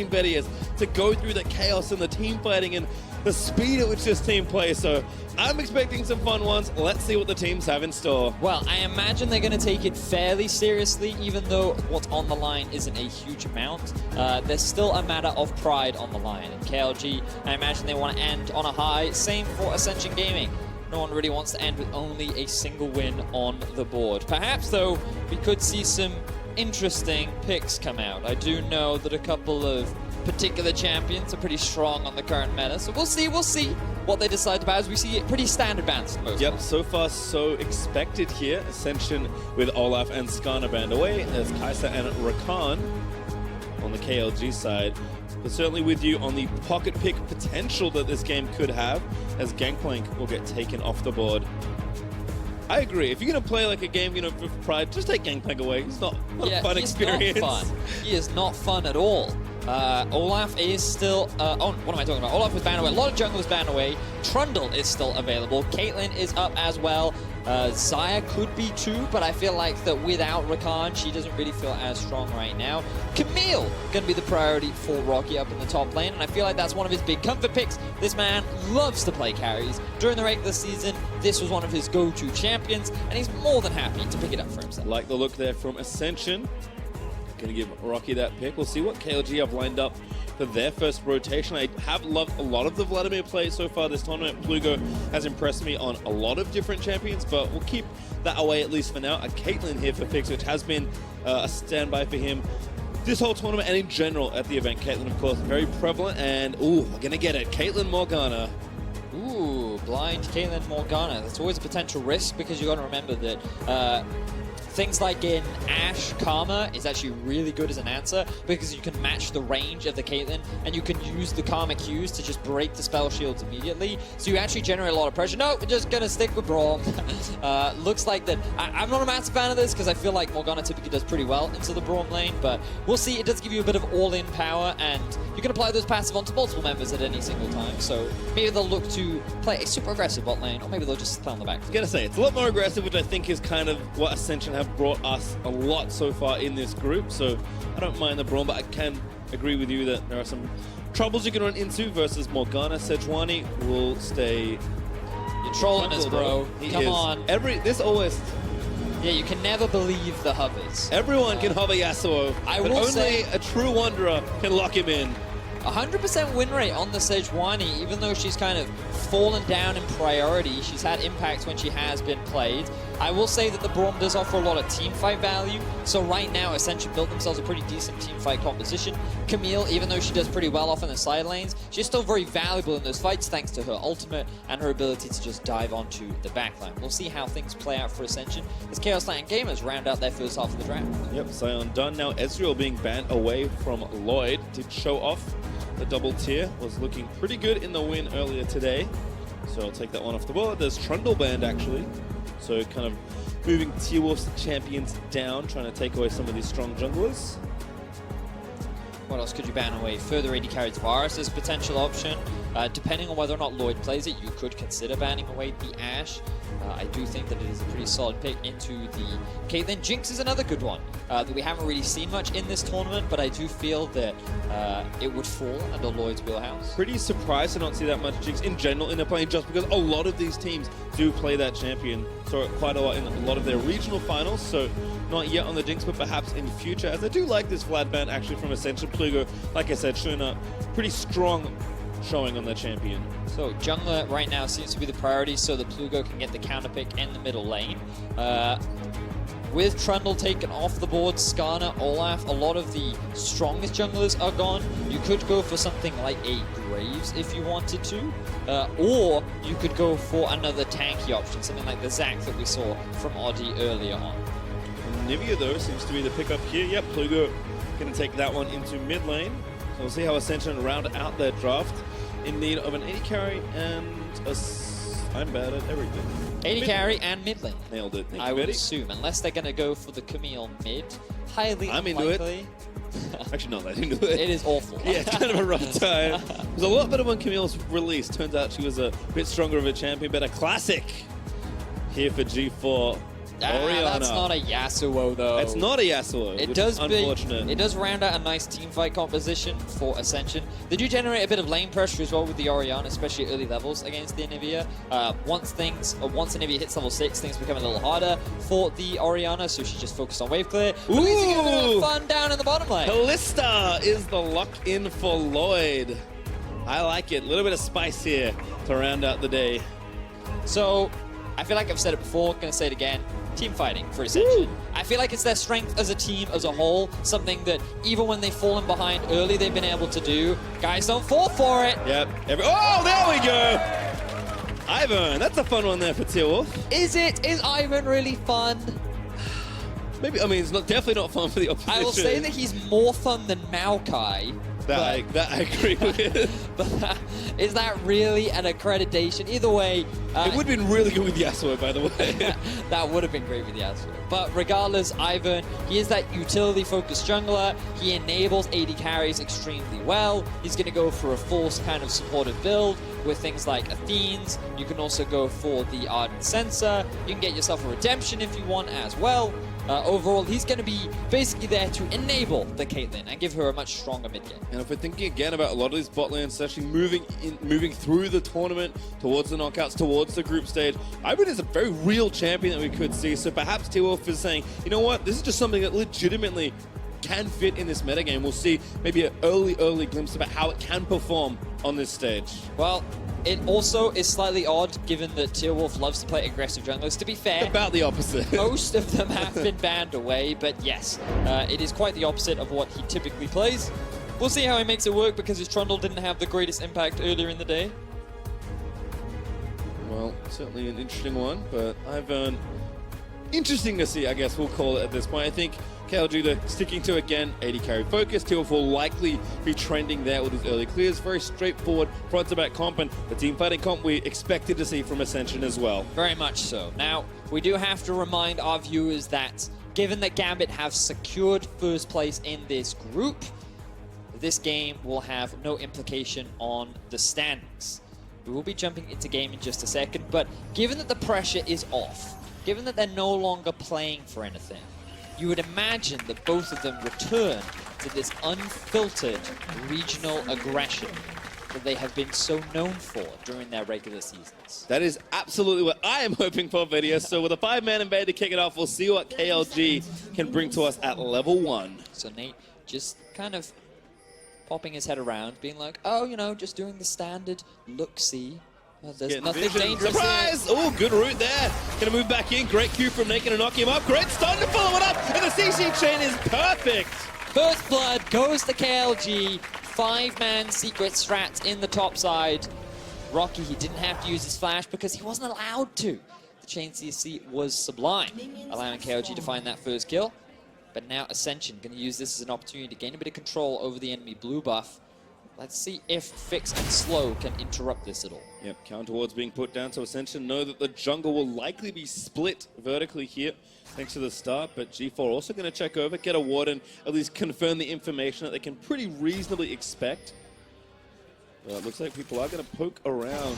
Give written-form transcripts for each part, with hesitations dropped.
better is to go through the chaos and the team fighting and the speed at which this team plays. So I'm expecting some fun ones. Let's see what the teams have in store. Well, I imagine they're going to take it fairly seriously, even though what's on the line isn't a huge amount. There's still a matter of pride on the line. And KLG, I imagine they want to end on a high. Same for Ascension Gaming. No one really wants to end with only a single win on the board. Perhaps, though, we could see some interesting picks come out. I do know that a couple of particular champions are pretty strong on the current meta, so we'll see what they decide about, as we see it pretty standard bans for most. Yep, so far so expected here. Ascension with Olaf and Skarner banned away. There's Kai'Sa and Rakan on the KLG side. But certainly with you on the pocket pick potential that this game could have, as Gangplank will get taken off the board. I agree. If you're going to play like a game, for pride, just take Gangplank away. It's not a fun experience. Not fun. He is not fun at all. Olaf is still... oh, what am I talking about? Olaf was banned away. A lot of junglers banned away. Trundle is still available. Caitlyn is up as well. Xayah could be too, but I feel like that without Rakan, she doesn't really feel as strong right now. Camille going to be the priority for Rocky up in the top lane, and I feel like that's one of his big comfort picks. This man loves to play carries. During the regular season, this was one of his go-to champions, and he's more than happy to pick it up for himself. Like the look there from Ascension. Going to give Rocky that pick. We'll see what KLG have lined up for their first rotation. I have loved a lot of the Vladimir play so far this tournament. Plugo has impressed me on a lot of different champions, but we'll keep that away at least for now. A Caitlyn here for picks, which has been a standby for him this whole tournament and in general at the event. Caitlyn, of course, very prevalent, and ooh, we're going to get it. Caitlyn Morgana. Ooh, blind Caitlyn Morgana. That's always a potential risk, because you got to remember that things like in Ashe, Karma is actually really good as an answer, because you can match the range of the Caitlyn, and you can use the Karma Qs to just break the spell shields immediately. So you actually generate a lot of pressure. No, we're just going to stick with Braum. Looks like that. I'm not a massive fan of this, because I feel like Morgana typically does pretty well into the Braum lane, but we'll see. It does give you a bit of all-in power, and you can apply those passive onto multiple members at any single time. So maybe they'll look to play a super aggressive bot lane, or maybe they'll just play on the back. I was going to say, it's a lot more aggressive, which I think is kind of what Ascension have brought us a lot so far in this group. So I don't mind the Braum, but I can agree with you that there are some troubles you can run into versus Morgana. Sejuani will stay... You're trolling us, bro. Come on. This always... Yeah, you can never believe the hovers. Everyone can hover Yasuo, but only a true wanderer can lock him in. 100% win rate on the Sejuani, even though she's kind of fallen down in priority. She's had impact when she has been played. I will say that the Braum does offer a lot of team fight value. So right now, Ascension built themselves a pretty decent team fight composition. Camille, even though she does pretty well off in the side lanes, she's still very valuable in those fights thanks to her ultimate and her ability to just dive onto the backline. We'll see how things play out for Ascension as Chaos Lion Gamers round out their first half of the draft. Yep, Sion done. Now Ezreal being banned away from Lloyd to show off the double tier. Was looking pretty good in the win earlier today. So I'll take that one off the board. There's Trundle banned actually. So kind of moving Tier Wolf's champions down, trying to take away some of these strong junglers. What else could you ban away? Further AD carries Varus as a potential option. Depending on whether or not Lloyd plays it, you could consider banning away the Ashe. I do think that it is a pretty solid pick into the Caitlyn. Jinx is another good one that we haven't really seen much in this tournament, but I do feel that it would fall under Lloyd's wheelhouse. Pretty surprised to not see that much Jinx in general in the plane, just because a lot of these teams do play that champion. Saw it quite a lot in a lot of their regional finals, so not yet on the Jinx, but perhaps in future, as I do like this Vlad ban actually from Ascension. Plugo, like I said, showing a pretty strong showing on their champion. So jungler right now seems to be the priority, so the Plugo can get the counter pick in the middle lane. With Trundle taken off the board, Skarner, Olaf, a lot of the strongest junglers are gone. You could go for something like a Graves if you wanted to, or you could go for another tanky option, something like the Zac that we saw from Oddie earlier on. Nivea though seems to be the pickup here. Yep, Plugo going to take that one into mid lane. So we'll see how Ascension round out their draft in need of an AD carry and I'm bad at everything. AD carry and mid lane. Nailed it. I would assume, unless they're going to go for the Camille mid. Highly unlikely. Actually, not that into it. It is awful. Yeah, it's kind of a rough time. It was a lot better when Camille was released. Turns out she was a bit stronger of a champion, but a classic here for G4. That's not a Yasuo, though. It's not a Yasuo, which is unfortunate. It does round out a nice team fight composition for Ascension. They do generate a bit of lane pressure as well with the Orianna, especially early levels against the Anivia. Once Anivia hits level 6, things become a little harder for the Orianna, so she's just focused on wave clear. But at least you get a little fun down in the bottom lane. Kalista is the lock-in for Lloyd. I like it. A little bit of spice here to round out the day. So, I feel like I've said it before, gonna say it again. Team fighting for Ascension. I feel like it's their strength as a team as a whole, something that even when they've fallen behind early, they've been able to do. Guys, don't fall for it. Yep. Oh, there we go. Ivan, that's a fun one there for T-Wolf. Is it? Is Ivan really fun? Maybe, I mean, it's definitely not fun for the opposition. I will say that he's more fun than Maokai. That I agree with. But is that really an accreditation? Either way... it would have been really good with Yasuo, by the way. That would have been great with Yasuo. But regardless, Ivan, he is that utility-focused jungler. He enables AD carries extremely well. He's going to go for a force kind of supportive build with things like Athenes. You can also go for the Ardent Sensor. You can get yourself a Redemption if you want as well. Overall, he's going to be basically there to enable the Caitlyn and give her a much stronger mid game. And if we're thinking again about a lot of these bot lanes actually moving through the tournament, towards the knockouts, towards the group stage, Ivan is a very real champion that we could see. So perhaps T-Wolf is saying, you know what, this is just something that legitimately can fit in this metagame. We'll see maybe an early glimpse about how it can perform on this stage. Well, it also is slightly odd, given that T-Wolf loves to play aggressive junglers. To be fair, about the opposite. Most of them have been banned away, but yes, it is quite the opposite of what he typically plays. We'll see how he makes it work, because his Trundle didn't have the greatest impact earlier in the day. Well, certainly an interesting one, but Ivan, interesting to see, I guess we'll call it at this point. I think KLG sticking to, again, AD carry focus. T-Wolf will likely be trending there with his early clears. Very straightforward front to back comp, and the team fighting comp we expected to see from Ascension as well. Very much so. Now, we do have to remind our viewers that given that Gambit have secured first place in this group, this game will have no implication on the standings. We will be jumping into game in just a second, but given that the pressure is off, given that they're no longer playing for anything, you would imagine that both of them return to this unfiltered regional aggression that they have been so known for during their regular seasons. That is absolutely what I am hoping for, Vidya. So with a 5-man invade to kick it off, we'll see what KLG can bring to us at level 1. So Nate just kind of popping his head around, being like, oh, you know, just doing the standard look-see. Well, there's nothing dangerous. Surprise! Oh, good route there. Gonna move back in. Great Q from Nate, gonna knock him up. Great stun to follow it up, and the CC chain is perfect. First blood goes to KLG. 5-man secret strats in the top side. Rocky, he didn't have to use his flash because he wasn't allowed to. The chain CC was sublime, allowing KLG to find that first kill. But now Ascension gonna use this as an opportunity to gain a bit of control over the enemy blue buff. Let's see if Fix and Slow can interrupt this at all. Yep, counter wards being put down, so Ascension know that the jungle will likely be split vertically here, thanks to the start, but G4 also going to check over, get a ward, and at least confirm the information that they can pretty reasonably expect. Well, it looks like people are going to poke around.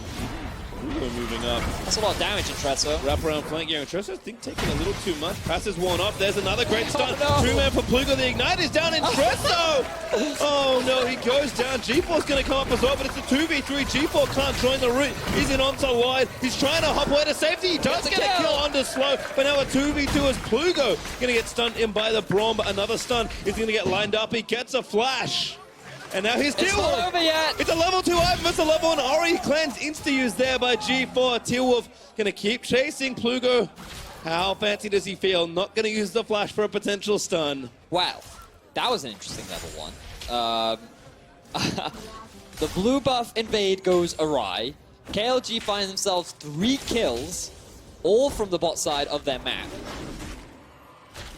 Plugo moving up. That's a lot of damage in Tresso. Wrap around flank here, and Tresso, I think, taking a little too much. Pass is worn up. There's another great stun. Oh, no. 2-man for Plugo. The Ignite is down in Tresso. Oh no, he goes down. G4's going to come up as well, but it's a 2v3. G4 can't join the route. He's in onto wide. He's trying to hop away to safety. He does get a kill onto Slow, but now a 2v2 as Plugo going to get stunned in by the Braum, but another stun is going to get lined up. He gets a flash. And now he's It's not over yet. It's a level 2 Ivan versus a level 1 Ori. Cleanse insta-use there by G4. T-Wolf gonna keep chasing Plugo. How fancy does he feel? Not gonna use the flash for a potential stun. Wow, that was an interesting level 1. The blue buff invade goes awry. KLG find themselves 3 kills, all from the bot side of their map.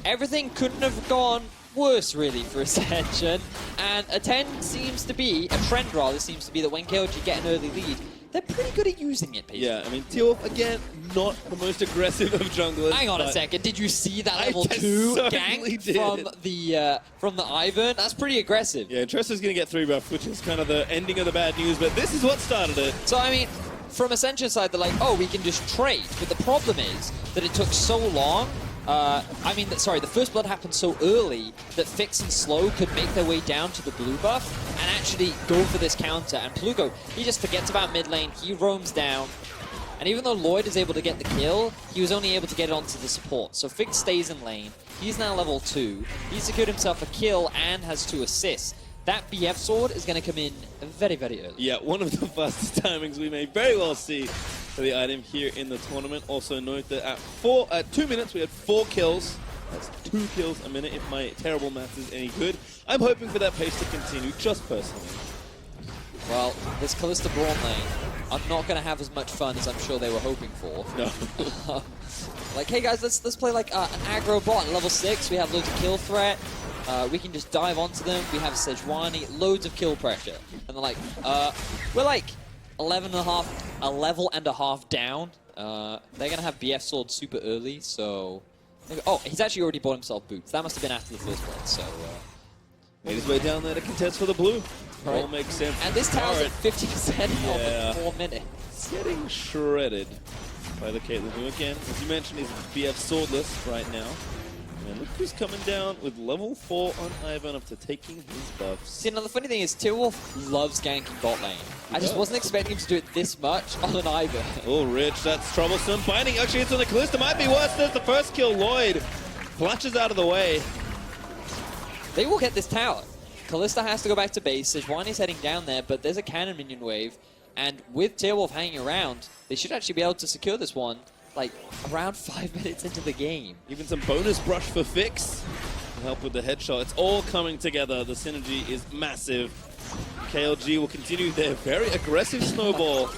Everything couldn't have gone worse, really, for Ascension. And a trend seems to be that when KLG get an early lead, they're pretty good at using it, basically. Yeah, I mean, T-Wolf, again, not the most aggressive of junglers. Hang on a second, did you see that level 2 gank from the Ivan? That's pretty aggressive. Yeah, Tresso's gonna get 3 buff, which is kind of the ending of the bad news, but this is what started it. So, I mean, from Ascension's side, they're like, oh, we can just trade. But the problem is, that it took so long. The first blood happened so early that Fix and Slow could make their way down to the blue buff and actually go for this counter. And Plugo, he just forgets about mid lane, he roams down. And even though Lloyd is able to get the kill, he was only able to get it onto the support. So Fix stays in lane, he's now level 2, he secured himself a kill and has 2 assists. That BF sword is going to come in very, very early. Yeah, one of the fastest timings we may very well see for the item here in the tournament. Also note that at 2 minutes we had 4 kills. That's 2 kills a minute if my terrible math is any good. I'm hoping for that pace to continue, just personally. Well, this Kalista Braun lane are not going to have as much fun as I'm sure they were hoping for. No. Like, hey guys, let's play like an aggro bot at level 6. We have loads of kill threat. We can just dive onto them. We have Sejuani, loads of kill pressure. And they're like, we're like a level and a half down. They're going to have BF sword super early, so... Oh, he's actually already bought himself boots. That must have been after the first blood, so... Made his way down there to contest for the blue. Right. All makes sense. And this tower's at 50% health in 4 minutes. It's getting shredded by the Caitlyn, who again, as you mentioned, is BF swordless right now. And look who's coming down with level 4 on Ivan after taking his buffs. See, now the funny thing is, Timberwolf loves ganking bot lane. I just wasn't expecting him to do it this much on an Ivan. Oh, Rich, that's troublesome. Binding actually hits on the Kalista. Might be worse. There's the first kill. Lloyd flashes out of the way. They will get this tower. Kalista has to go back to base. Sejuani's heading down there, but there's a cannon minion wave. And with Timberwolf hanging around, they should actually be able to secure this one like around 5 minutes into the game. Even some bonus brush for Fix to help with the headshot. It's all coming together. The synergy is massive. KLG will continue their very aggressive snowball.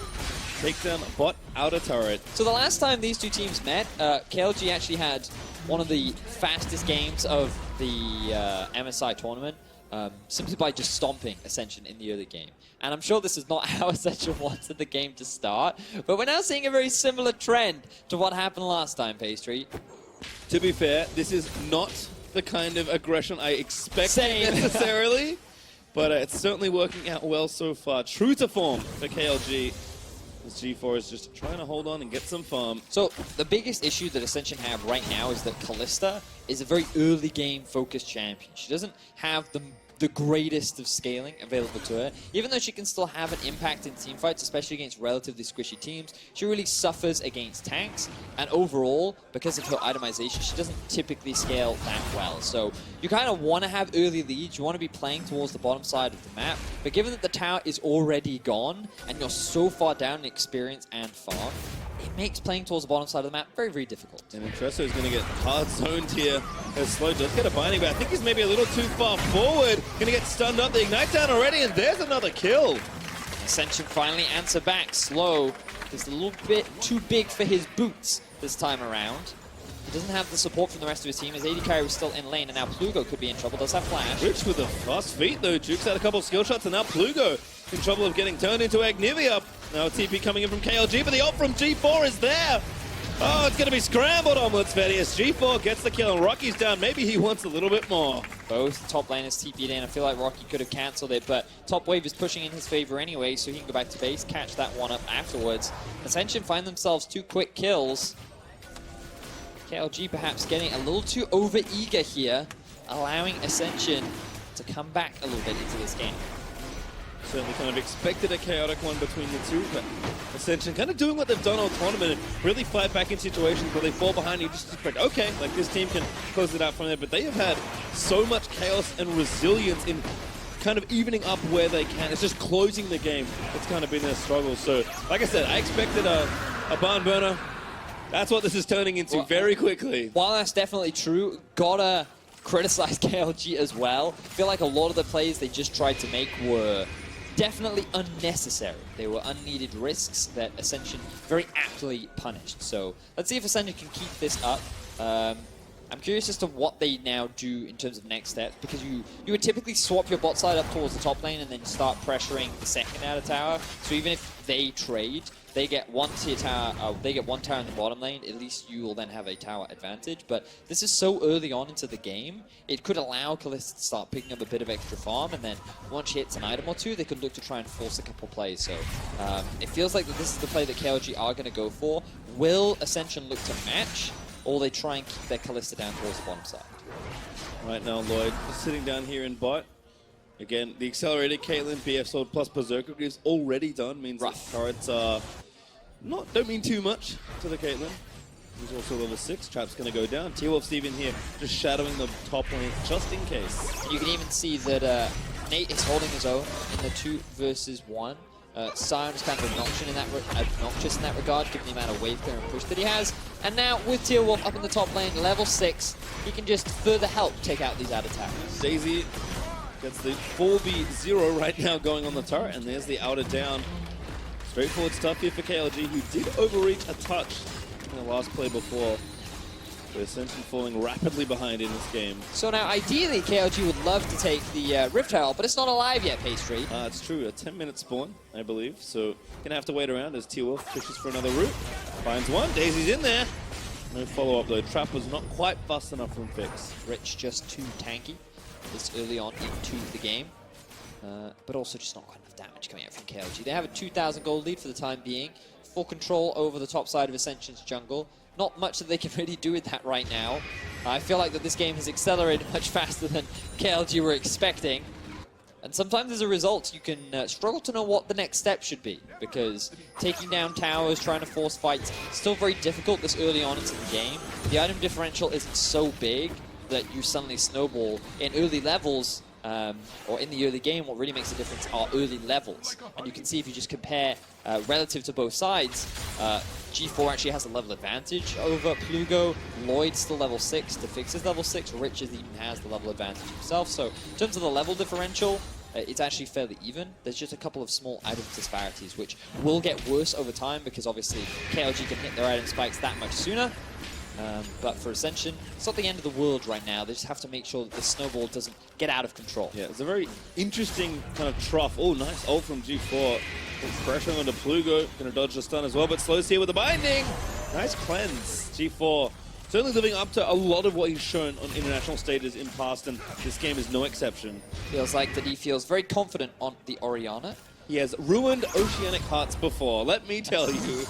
Take down bot outer turret. So the last time these two teams met, KLG actually had one of the fastest games of the MSI tournament, simply by just stomping Ascension in the early game. And I'm sure this is not how Ascension wanted the game to start, but we're now seeing a very similar trend to what happened last time, Pastry. To be fair, this is not the kind of aggression I expected necessarily, but it's certainly working out well so far. True to form for KLG. This G4 is just trying to hold on and get some farm. So the biggest issue that Ascension have right now is that Kalista is a very early game focused champion. She doesn't have the greatest of scaling available to her. Even though she can still have an impact in teamfights, especially against relatively squishy teams, she really suffers against tanks. And overall, because of her itemization, she doesn't typically scale that well. So you kind of want to have early leads. You want to be playing towards the bottom side of the map. But given that the tower is already gone, and you're so far down in experience and farm, it makes playing towards the bottom side of the map very, very difficult. And Intresso is going to get hard zoned here as Slow does get a binding, but I think he's maybe a little too far forward. Going to get stunned up, the Ignite down already, and there's another kill. Ascension finally answer back. Slow is a little bit too big for his boots this time around. He doesn't have the support from the rest of his team. His AD carry was still in lane, and now Plugo could be in trouble. Does have flash. Rich with the fast feet, though. Jukes had a couple of skill shots, and now Plugo in trouble of getting turned into Agnivia. Now TP coming in from KLG, but the ult from G4 is there. Oh, it's going to be scrambled onwards, Vedius. G4 gets the kill, and Rocky's down. Maybe he wants a little bit more. Both top laners TP'd in. I feel like Rocky could have cancelled it, but top wave is pushing in his favor anyway, so he can go back to base, catch that one up afterwards. Ascension find themselves 2 quick kills. KLG perhaps getting a little too over-eager here, allowing Ascension to come back a little bit into this game. Certainly kind of expected a chaotic one between the two, but Ascension kind of doing what they've done all tournament and really fight back in situations where they fall behind. You just expect, okay, like this team can close it out from there, but they have had so much chaos and resilience in kind of evening up where they can. It's just closing the game. It's kind of been their struggle. So, like I said, I expected a barn burner. That's what this is turning into very quickly. While that's definitely true, gotta criticize KLG as well. I feel like a lot of the plays they just tried to make were definitely unnecessary. They were unneeded risks that Ascension very aptly punished. So let's see if Ascension can keep this up. I'm curious as to what they now do in terms of next steps, because you would typically swap your bot side up towards the top lane and then start pressuring the second outer tower. So even if they trade, they get one tier tower, they get one tower in the bottom lane, at least you will then have a tower advantage. But this is so early on into the game, it could allow Kalista to start picking up a bit of extra farm, and then once she hits an item or two, they could look to try and force a couple plays. So it feels like that this is the play that KLG are going to go for. Will Ascension look to match, or they try and keep their Kalista down towards the bottom side? Right now, Lloyd just sitting down here in bot. Again, the accelerated Caitlyn, BF Sword plus Berserker is already done. Means that turrets are don't mean too much to the Caitlyn. He's also level 6. Trap's going to go down. T-Wolf Steven here just shadowing the top lane just in case. You can even see that Nate is holding his own in the 2 versus 1. Sion is kind of obnoxious in that regard, given the amount of wave clear and push that he has. And now with T-Wolf up in the top lane, level 6, he can just further help take out these outer towers. Daisy gets the 4v0 right now going on the turret, and there's the outer down. Straightforward stuff here for KLG, who did overreach a touch in the last play before. But Ascension falling rapidly behind in this game. So now, ideally, KLG would love to take the Rift Herald, but it's not alive yet, Pastry. It's true, a 10-minute spawn, I believe. So gonna have to wait around as T-Wolf pushes for another route. Finds one, Daisy's in there. No follow-up though. Trap was not quite fast enough from Fix. Rich just too tanky this early on into the game. But also just not quite enough damage coming out from KLG. They have a 2,000 gold lead for the time being. Full control over the top side of Ascension's jungle. Not much that they can really do with that right now. I feel like that this game has accelerated much faster than KLG were expecting. And sometimes as a result, you can struggle to know what the next step should be. Because taking down towers, trying to force fights, still very difficult this early on into the game. The item differential isn't so big that you suddenly snowball in early levels. Or in the early game, what really makes a difference are early levels. And you can see if you just compare relative to both sides, G4 actually has a level advantage over Plugo. Lloyd's still level 6, Defix is level 6, Rich even has the level advantage himself. So in terms of the level differential, it's actually fairly even. There's just a couple of small item disparities, which will get worse over time because obviously KLG can hit their item spikes that much sooner. But for Ascension, it's not the end of the world right now. They just have to make sure that the snowball doesn't get out of control. Yeah, it's a very interesting kind of trough. Oh, nice ult from G4. Pressuring onto Plugo. Going to dodge the stun as well, but slows here with the binding. Nice cleanse. G4 certainly living up to a lot of what he's shown on international stages in past, and this game is no exception. Feels like that he feels very confident on the Orianna. He has ruined Oceanic Hearts before, let me tell you.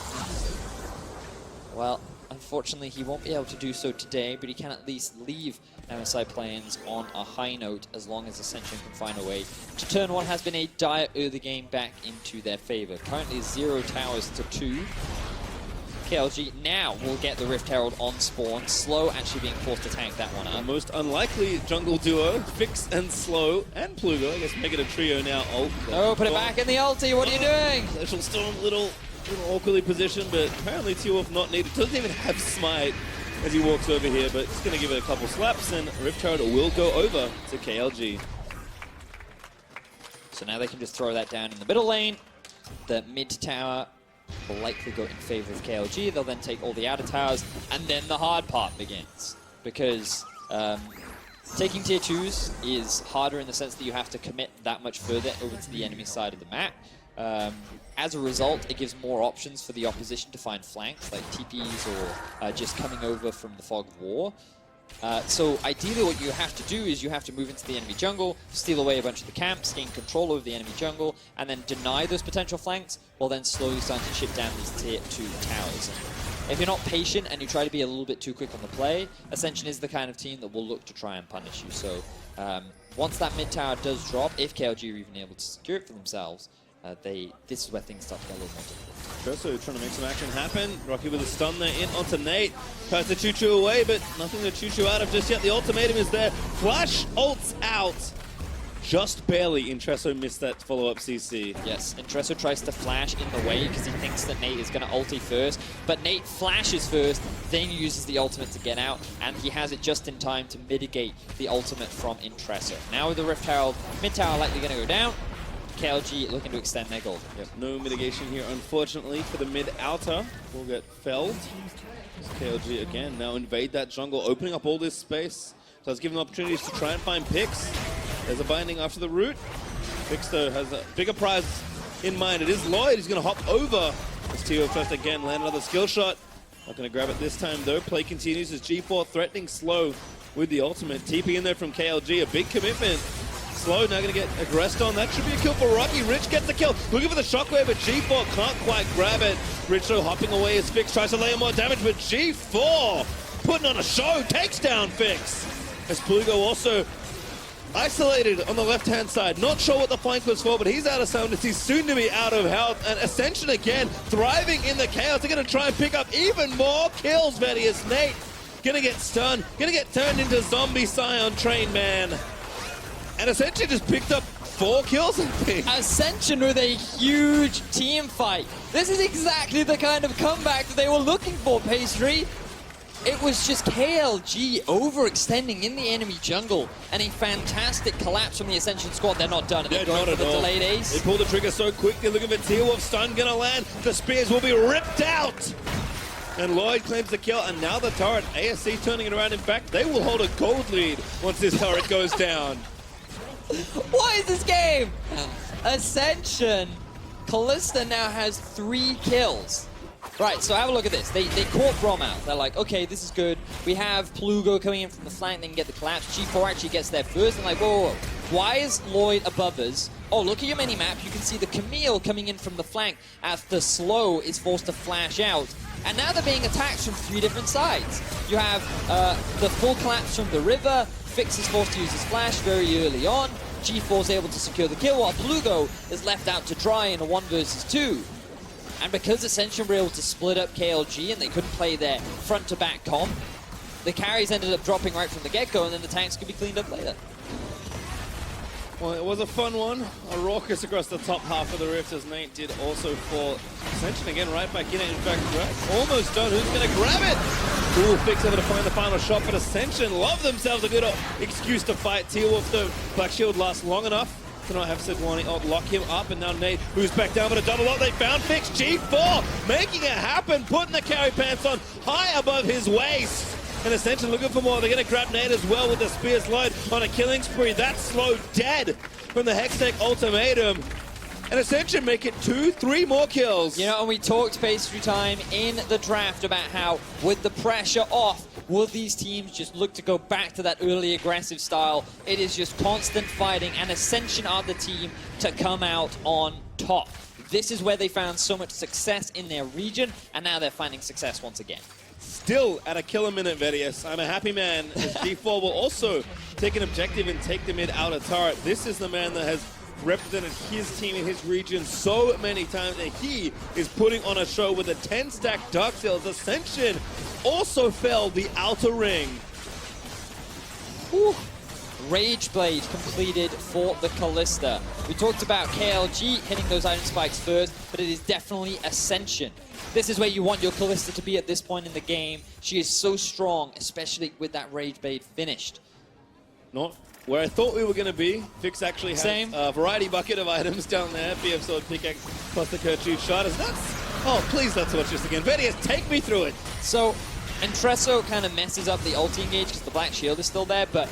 Well, unfortunately, he won't be able to do so today, but he can at least leave MSI Play-Ins on a high note as long as Ascension can find a way to turn what has been a dire early game back into their favor. Currently 0 towers to 2. KLG now will get the Rift Herald on spawn. Slow actually being forced to tank that one up. The most unlikely jungle duo, Fix and Slow, and Plugo. I guess make it a trio now. Oh, put it back in the ulti. What are you doing? Special Storm, little awkwardly positioned, but apparently T-Wolf not needed. Doesn't even have Smite as he walks over here, but he's going to give it a couple slaps, and Rift Herald will go over to KLG. So now they can just throw that down in the middle lane. The mid tower will likely go in favor of KLG. They'll then take all the outer towers, and then the hard part begins. Because taking tier 2s is harder in the sense that you have to commit that much further over to the enemy side of the map. As a result, it gives more options for the opposition to find flanks, like TPs or just coming over from the Fog of War. So ideally what you have to do is you have to move into the enemy jungle, steal away a bunch of the camps, gain control over the enemy jungle, and then deny those potential flanks, while then slowly starting to chip down these tier 2 towers. If you're not patient and you try to be a little bit too quick on the play, Ascension is the kind of team that will look to try and punish you. So once that mid tower does drop, if KLG are even able to secure it for themselves, this is where things start to get a little more difficult. Tresso trying to make some action happen. Rocky with a stun there in onto Nate. Tries to choo-choo away, but nothing to choo-choo out of just yet. The ultimatum is there. Flash ults out. Just barely. Intresso missed that follow-up CC. Yes, Intresso tries to flash in the way because he thinks that Nate is going to ulti first. But Nate flashes first, then uses the ultimate to get out, and he has it just in time to mitigate the ultimate from Intresso. Now with the Rift Herald, mid tower likely going to go down. KLG looking to extend their gold. Yep, no mitigation here, unfortunately, for the mid-outer. Will get felled. KLG again now invade that jungle, opening up all this space. So it's giving them opportunities to try and find picks. There's a binding after the root. Fix, though, has a bigger prize in mind. It is Lloyd who's going to hop over. As Tio first again, land another skill shot. Not going to grab it this time though. Play continues as G4 threatening Slow with the ultimate. TP in there from KLG, a big commitment. Slow now going to get aggressed on. That should be a kill for Rocky. Rich gets the kill. Looking for the shockwave, but G4 can't quite grab it. Rich though hopping away as Fix tries to lay more damage, but G4 putting on a show, takes down Fix. As Plugo also isolated on the left-hand side. Not sure what the flank was for, but he's out of soundness. He's soon to be out of health. And Ascension again, thriving in the chaos. They're going to try and pick up even more kills, Vedius. Nate going to get stunned, going to get turned into zombie Scion Train Man. And Ascension just picked up 4 kills, I think. Ascension with a huge team fight. This is exactly the kind of comeback that they were looking for, Pastry. It was just KLG overextending in the enemy jungle, and a fantastic collapse from the Ascension squad. They're not done. They're going for the delayed ace. They pull the trigger so quickly. Looking for T-Wolf. Stun gonna land. The spears will be ripped out. And Lloyd claims the kill, and now the turret. ASC turning it around. In fact, they will hold a gold lead once this turret goes down. What is this game? Ascension. Kalista now has 3 kills. Right, so have a look at this. They caught Brom out. They're like, okay, this is good. We have Plugo coming in from the flank. They can get the collapse. G4 actually gets there first. And like, whoa, whoa, whoa. Why is Lloyd above us? Oh, look at your mini-map. You can see the Camille coming in from the flank as the Slow is forced to flash out. And now they're being attacked from 3 different sides. You have the full collapse from the river. Fix is forced to use his flash very early on. G4 is able to secure the kill, while Plugo is left out to dry in a 1 versus 2. And because Ascension were able to split up KLG and they couldn't play their front-to-back comp, the carries ended up dropping right from the get-go, and then the tanks could be cleaned up later. Well, it was a fun one. A raucous across the top half of the rift, as Nate did also for Ascension again, right back in it. In fact, almost done. Who's going to grab it? Ooh, Fix able to find the final shot, but Ascension love themselves a good excuse to fight. T-Wolf, though, Black Shield lasts long enough to not have Sidwani lock him up, and now Nate, who's back down with a double up. They found Fix. G4 making it happen, putting the carry pants on high above his waist. And Ascension looking for more. They're going to grab Nate as well with the spear slide on a killing spree. That's Slow dead from the Hextech ultimatum. And Ascension make it 2-3 more kills. You know, and we talked Pastry Time in the draft about how, with the pressure off, will these teams just look to go back to that early aggressive style? It is just constant fighting, and Ascension are the team to come out on top. This is where they found so much success in their region, and now they're finding success once again. Still at a kill a minute, Vedius. I'm a happy man, as G4 will also take an objective and take the mid outer turret. This is the man that has represented his team in his region so many times, and he is putting on a show with a 10-stack Dark Sails. Ascension also fell the outer ring. Whew. Rage Blade completed for the Kalista. We talked about KLG hitting those item spikes first, but it is definitely Ascension. This is where you want your Kalista to be at this point in the game. She is so strong, especially with that Rage Blade finished. Not where I thought we were going to be. Fix actually has a variety bucket of items down there. BF Sword Pickaxe plus the Kerchute shot. Oh, please let's watch this again. Vedius, take me through it. So, Entresso kind of messes up the ulti engage because the Black Shield is still there, but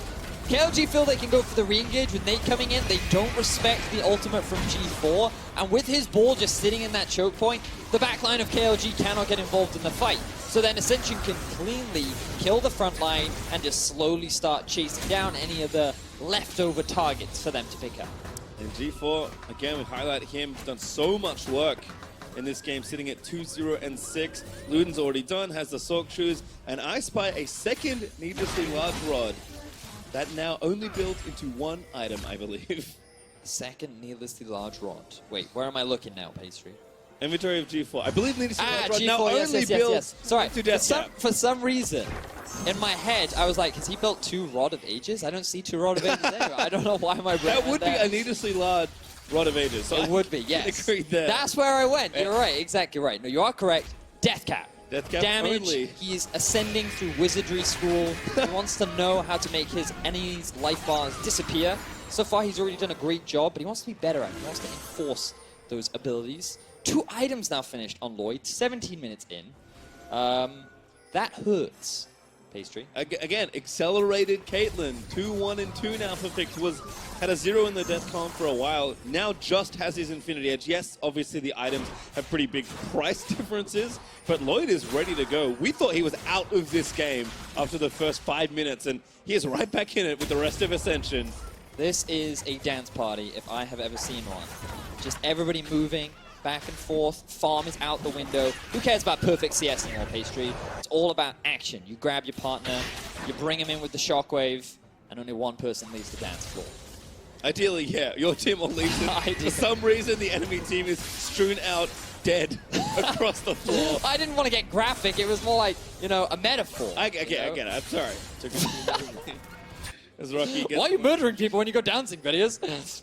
KLG feel they can go for the re-engage with Nate coming in. They don't respect the ultimate from G4, and with his ball just sitting in that choke point, the backline of KLG cannot get involved in the fight. So then Ascension can cleanly kill the front line and just slowly start chasing down any of the leftover targets for them to pick up. And G4, again, we highlight him, done so much work in this game, sitting at 2-0-6. Luden's already done, has the Sork shoes, and I spy a second needlessly large rod that now only builds into 1 item, I believe. Second needlessly large rod. Wait, where am I looking now, Pastry? Inventory of G4. I believe needlessly large rod G4, now only builds Sorry, into Death Cap. for some reason, in my head, I was like, has he built 2 Rod of Ages? I don't see 2 Rod of Ages there. I don't know why my brain That would be a needlessly large Rod of Ages. So it would be, yes. Agree there. That's where I went. You're right, exactly right. No, you are correct. Death Cap. Death Cap damage. only. He's ascending through wizardry school. He wants to know how to make his enemies' life bars disappear. So far, he's already done a great job, but he wants to be better at it. He wants to enforce those abilities. 2 items now finished on Lloyd, 17 minutes in. That hurts. Pastry. Again, accelerated Caitlyn. 2-1 and 2 now for Fix. Had a 0 in the death column for a while. Now just has his Infinity Edge. Yes, obviously the items have pretty big price differences, but Lloyd is ready to go. We thought he was out of this game after the first 5 minutes, and he is right back in it with the rest of Ascension. This is a dance party if I have ever seen one. Just everybody moving back and forth. Farm is out the window. Who cares about perfect CS anymore, Pastry? It's all about action. You grab your partner, you bring him in with the shockwave, and only one person leaves the dance floor. Ideally, yeah, your team all leaves it. For some reason, the enemy team is strewn out dead across the floor. I didn't want to get graphic. It was more like, you know, a metaphor. I get it. I'm sorry. As Rocky gets Why are you murdering people when you go dancing videos?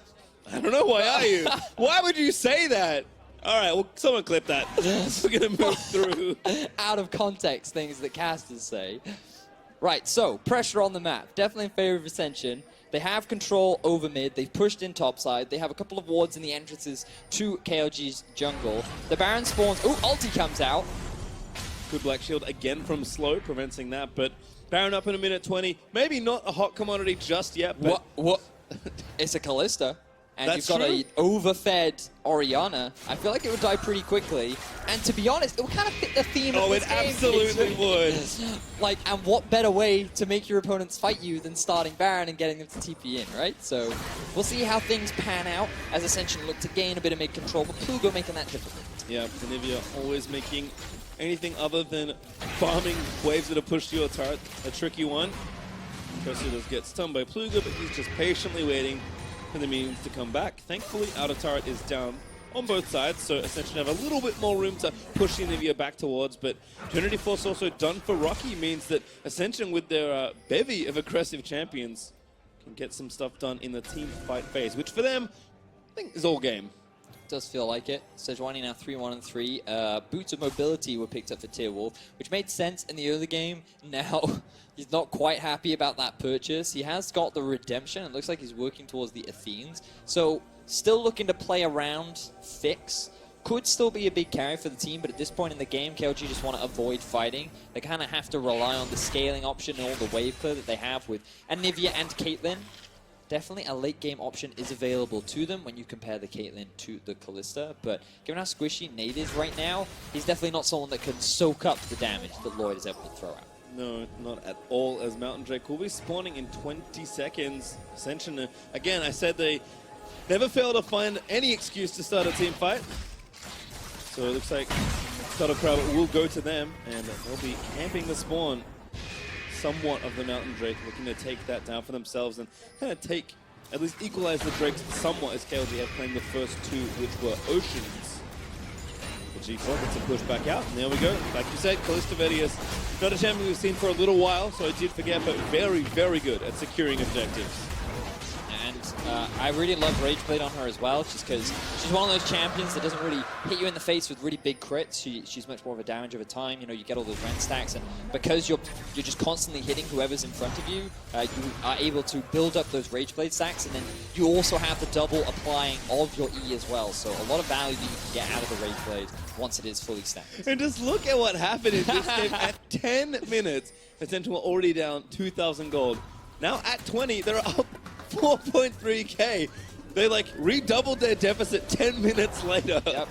I don't know. Why are you? Why would you say that? All right, well, someone clip that. We're going to move through. Out of context things that casters say. Right, so, pressure on the map. Definitely in favor of Ascension. They have control over mid. They've pushed in topside. They have a couple of wards in the entrances to KLG's jungle. The Baron spawns. Ooh, ulti comes out. Good Black Shield again from Slow, preventing that. But Baron up in a minute 20. Maybe not a hot commodity just yet. But What? It's a Callista. And That's you've got true. an overfed Orianna. I feel like it would die pretty quickly. And to be honest, it would kind of fit the theme of this game. It absolutely would. Like, and what better way to make your opponents fight you than starting Baron and getting them to TP in, right? So we'll see how things pan out as Ascension look to gain a bit of mid control, but Plugo making that difficult. Yeah, Anivia always making anything other than farming waves that are pushed to your turret a tricky one. Kosu does get stunned by Plugo, but he's just patiently waiting for the minions to come back. Thankfully, outer turret is down on both sides, so Ascension have a little bit more room to push the Anivia back towards, but Trinity Force also done for Rocky means that Ascension, with their bevy of aggressive champions, can get some stuff done in the team fight phase, which for them, I think is all game. Does feel like it. Sejuani now 3-1 and 3. Boots of Mobility were picked up for Tearwolf, which made sense in the early game. Now, he's not quite happy about that purchase. He has got the Redemption. It looks like he's working towards the Athenes. So, still looking to play around Fix. Could still be a big carry for the team, but at this point in the game, KLG just want to avoid fighting. They kind of have to rely on the scaling option and all the wave clear that they have with Anivia and Caitlyn. Definitely a late game option is available to them when you compare the Caitlyn to the Callista, but given how squishy Nate is right now, he's definitely not someone that can soak up the damage that Lloyd is able to throw out. No, not at all, as Mountain Drake will be spawning in 20 seconds. Ascension, again, I said they never fail to find any excuse to start a team fight. So it looks like Scuttle Crab will go to them, and they'll be camping the spawn somewhat of the Mountain Drake, looking to take that down for themselves and kind of at least equalize the Drakes somewhat, as KLG have claimed the first two, which were Oceans. The G4 gets a push back out, and there we go. Like you said, Callista Vedius, not a champion we've seen for a little while, so I did forget, but very, very good at securing objectives. And I really love Rageblade on her as well, just because she's one of those champions that doesn't really hit you in the face with really big crits. She's much more of a damage over time. You know, you get all those rend stacks, and because you're just constantly hitting whoever's in front of you, you are able to build up those Rageblade stacks, and then you also have the double applying of your E as well. So a lot of value you can get out of the Rageblade once it is fully stacked. And just look at what happened in this game. At 10 minutes, Ascension were already down 2,000 gold. Now at 20, they're up 4.3k. They like redoubled their deficit 10 minutes later. Yep.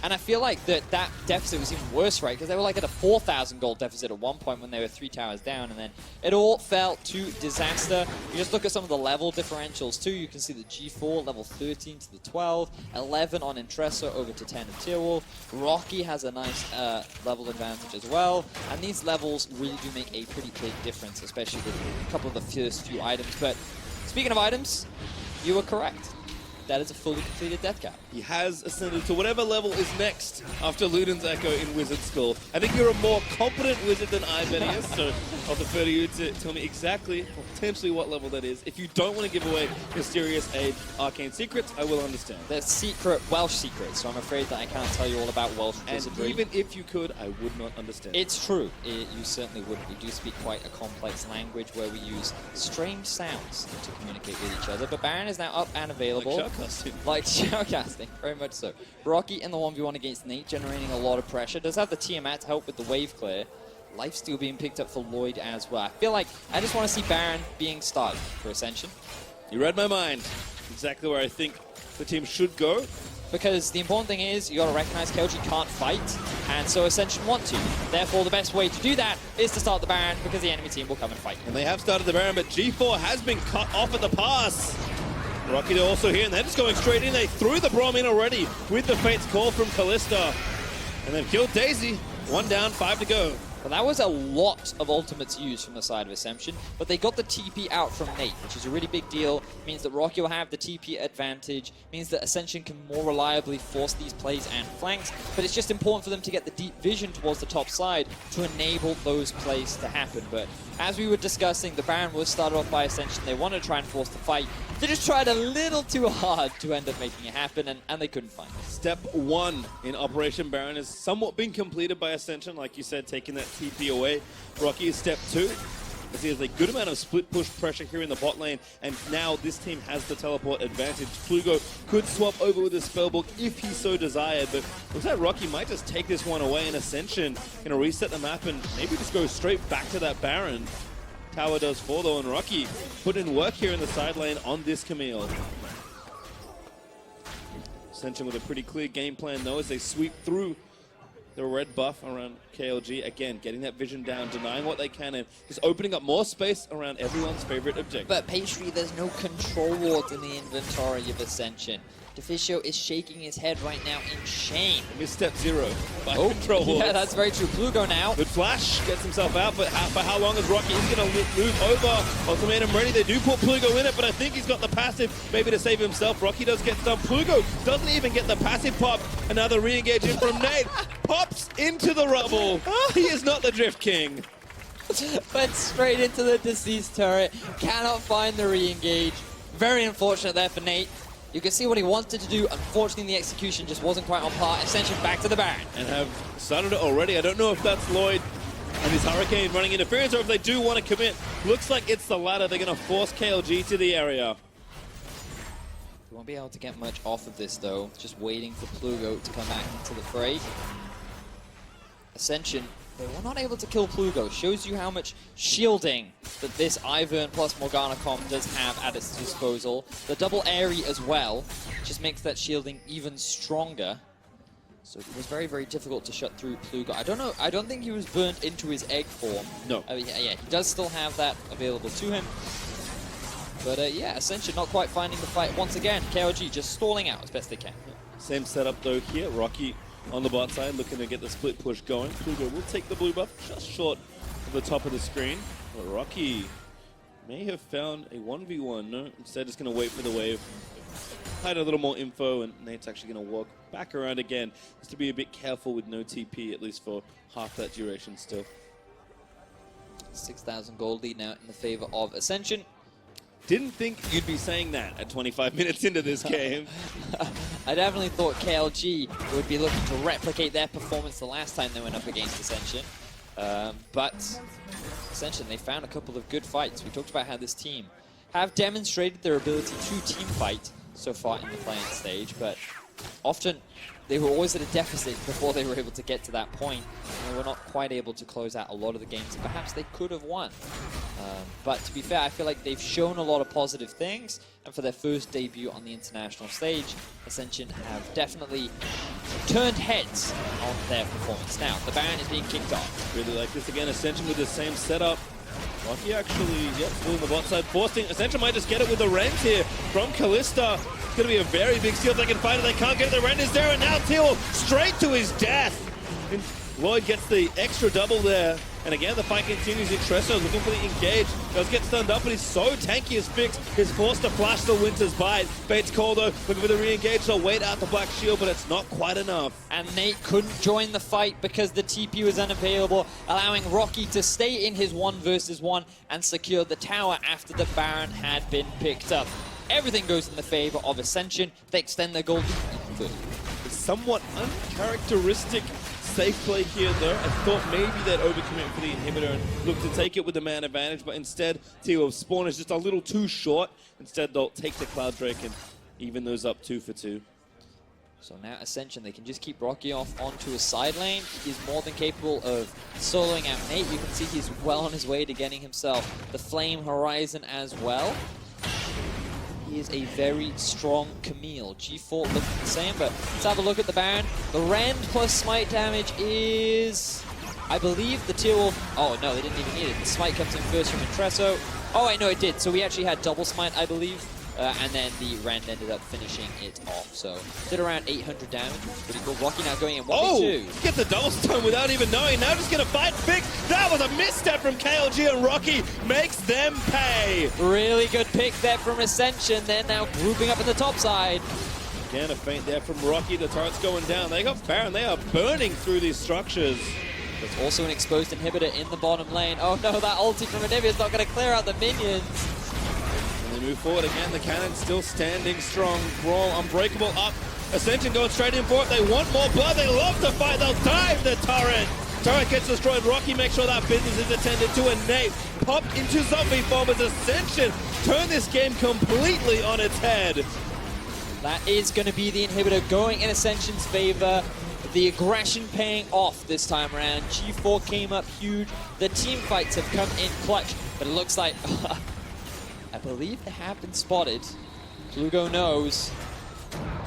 And I feel like that deficit was even worse, right? Because they were like at a 4,000 gold deficit at one point when they were 3 towers down, and then it all fell to disaster. You just look at some of the level differentials too. You can see the G4 level 13 to the 12, 11 on Entresso over to 10 of Tearwolf. Rocky has a nice level advantage as well, and these levels really do make a pretty big difference, especially with a couple of the first few items. But speaking of items, you were correct. That is a fully completed death cap. He has ascended to whatever level is next after Luden's Echo in Wizard School. I think you're a more competent wizard than I, Benius, so I'll defer to you to tell me exactly, or potentially what level that is. If you don't want to give away mysterious age arcane secrets, I will understand. They're secret Welsh secrets, so I'm afraid that I can't tell you all about Welsh wizardry. And even if you could, I would not understand. It's true. You certainly wouldn't. We do speak quite a complex language where we use strange sounds to communicate with each other, but Baron is now up and available. Like shoutcasting, very much so. Rocky in the 1v1 against Nate, generating a lot of pressure. Does have the Tiamat to help with the wave clear. lifesteal being picked up for Lloyd as well. I feel like I just want to see Baron being started for Ascension. You read my mind. Exactly where I think the team should go. Because the important thing is, you got to recognize KLG can't fight, and so Ascension want to. Therefore, the best way to do that is to start the Baron, because the enemy team will come and fight. And they have started the Baron, but G4 has been cut off at the pass. Rocky also here, and they're just going straight in. They threw the Braum in already with the Fate's Call from Kalista. And they've killed Daisy. 1 down, 5 to go. Well, that was a lot of ultimates used from the side of Ascension, but they got the TP out from Nate, which is a really big deal. It means that Rocky will have the TP advantage, means that Ascension can more reliably force these plays and flanks, but it's just important for them to get the deep vision towards the top side to enable those plays to happen. But as we were discussing, the Baron was started off by Ascension. They wanted to try and force the fight. They just tried a little too hard to end up making it happen, and they couldn't find it. Step 1 in Operation Baron has somewhat been completed by Ascension, like you said, taking that TP away. Rocky is step 2. As he has a good amount of split push pressure here in the bot lane, and now this team has the teleport advantage. Plugo could swap over with his spellbook if he so desired, but looks like Rocky might just take this one away, and Ascension gonna reset the map and maybe just go straight back to that Baron. Tower does fall though, and Rocky put in work here in the side lane on this Camille. Ascension with a pretty clear game plan though as they sweep through the red buff around KLG. Again, getting that vision down, denying what they can, and just opening up more space around everyone's favorite objective. But Pastry, there's no control wards in the inventory of Ascension. Deficio is shaking his head right now in shame. Misstep 0 by control wards. Yeah, that's very true. Plugo now. Good flash, gets himself out, but for how long is Rocky? He's going to move over. Ultimatum ready. They do put Plugo in it, but I think he's got the passive maybe to save himself. Rocky does get stunned. Plugo doesn't even get the passive pop. Another re-engage in from Nate. Pops into the rubble. He is not the Drift King. Went straight into the deceased turret. Cannot find the re-engage. Very unfortunate there for Nate. You can see what he wanted to do. Unfortunately, the execution just wasn't quite on par. Ascension back to the Baron. And have started it already. I don't know if that's Lloyd and his Hurricane running interference, or if they do want to commit. Looks like it's the latter. They're going to force KLG to the area. We won't be able to get much off of this, though. Just waiting for Plugo to come back into the fray. Ascension, they were not able to kill Plugo. Shows you how much shielding that this Ivern plus Morgana comp does have at its disposal. The double airy as well just makes that shielding even stronger. So it was very, very difficult to shut through Plugo. I don't know. I don't think he was burnt into his egg form. No. Yeah, he does still have that available to him. But yeah, Ascension not quite finding the fight once again. KLG just stalling out as best they can. Same setup though here. Rocky on the bot side looking to get the split push going. Plugo will take the blue buff just short of the top of the screen. But Rocky may have found a 1v1. No, instead just going to wait for the wave. Hide a little more info, and Nate's actually going to walk back around again. Just to be a bit careful with no TP, at least for half that duration still. 6,000 gold lead now in the favor of Ascension. Didn't think you'd be saying that at 25 minutes into this game. I definitely thought KLG would be looking to replicate their performance the last time they went up against Ascension. But Ascension, they found a couple of good fights. We talked about how this team have demonstrated their ability to team fight so far in the playing stage, but often they were always at a deficit before they were able to get to that point. And they were not quite able to close out a lot of the games that perhaps they could have won. But to be fair, I feel like they've shown a lot of positive things, and for their first debut on the international stage, Ascension have definitely turned heads on their performance. Now, the Baron is being kicked off. Really like this again. Ascension with the same setup. Rocky actually, still in the bot side, forcing. Ascension might just get it with the Rend here from Kalista. It's going to be a very big steal if they can find it. They can't get it. The Rend is there, and now Teal straight to his death. And Lloyd gets the extra double there. And again, the fight continues. Intresso looking for the engage. Does get stunned up, but he's so tanky as Fix. He's forced to flash the Winter's Bite. Bates Caldo looking for the re-engage. They'll wait out the Black Shield, but it's not quite enough. And Nate couldn't join the fight because the TP was unavailable, allowing Rocky to stay in his 1 versus 1 and secure the tower after the Baron had been picked up. Everything goes in the favor of Ascension. They extend their gold lead. Somewhat uncharacteristic safe play here, though. I thought maybe they'd overcommit for the inhibitor and look to take it with the man advantage, but instead, Teal spawn is just a little too short. Instead, they'll take the Cloud Drake and even those up 2 for 2. So now Ascension, they can just keep Rocky off onto a side lane. He's more than capable of soloing out Nate. You can see he's well on his way to getting himself the Flame Horizon as well. He is a very strong Camille. G4 looking the same, but let's have a look at the Baron. The Rend plus smite damage is, I believe, the tier wolf. Oh no, they didn't even need it. The smite comes in first from Intresso. Oh, I know it did. So we actually had double smite, I believe. And then the Rend ended up finishing it off. So did around 800 damage. Pretty cool. Rocky now going in 1v2. Get the double stun without even knowing. Now just gonna fight big. That was a misstep from KLG, and Rocky makes them pay. Really good pick there from Ascension. They're now grouping up in the top side. Again, a feint there from Rocky. The turret's going down. They got Baron. They are burning through these structures. There's also an exposed inhibitor in the bottom lane. Oh no, that ulti from Anivia is not going to clear out the minions. And they move forward again. The cannon's still standing strong. Brawl, Unbreakable up. Ascension going straight in for it. They want more blood. They love to fight. They'll dive the turret. Turret gets destroyed. Rocky makes sure that business is attended to. And Nate popped into zombie form as Ascension turn this game completely on its head. That is going to be the inhibitor going in Ascension's favor. The aggression paying off this time around. G4 came up huge. The team fights have come in clutch, but it looks like, I believe they have been spotted. Plugo knows.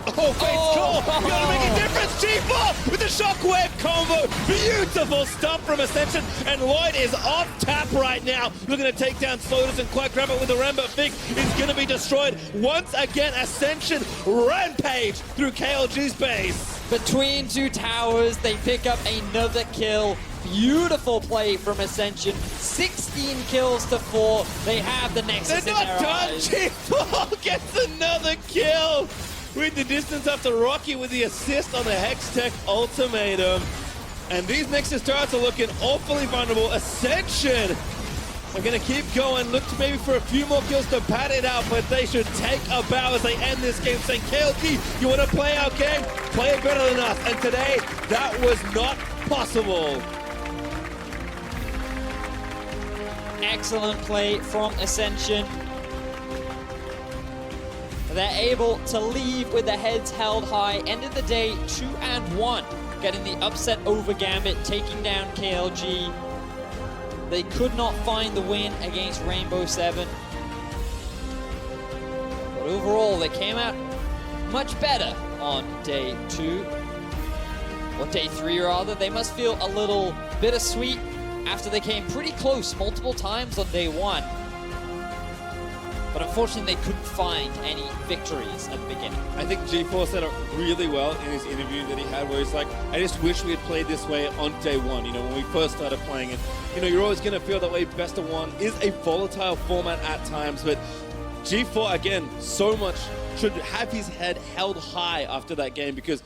Oh, Fate's call! Gotta make a difference! G4 with the shockwave combo! Beautiful stuff from Ascension, and Lloyd is off tap right now. Looking to take down Slotus and quite grab it with the Ram, but Fig is gonna be destroyed. Once again, Ascension rampage through KLG's base. Between two towers, they pick up another kill. Beautiful play from Ascension. 16 kills to 4. They have the Nexus They're in not their done! eyes. G4 gets another kill! With the distance after Rocky with the assist on the Hextech Ultimatum. And these Nexus turrets are looking awfully vulnerable. Ascension are going to keep going. Look to maybe for a few more kills to pad it out, but they should take a bow as they end this game, saying, KLG, you want to play our game? Play it better than us. And today, that was not possible. Excellent play from Ascension. They're able to leave with their heads held high. Ended the day 2-1, getting the upset over Gambit, taking down KLG. They could not find the win against Rainbow 7. But overall, they came out much better on day 2. Or day 3, rather. They must feel a little bittersweet after they came pretty close multiple times on day 1. But unfortunately, they couldn't find any victories at the beginning. I think G4 said it really well in his interview that he had, where he's like, I just wish we had played this way on day 1, you know, when we first started playing it. You know, you're always going to feel that way. Best of 1 is a volatile format at times, but G4, again, so much should have his head held high after that game, because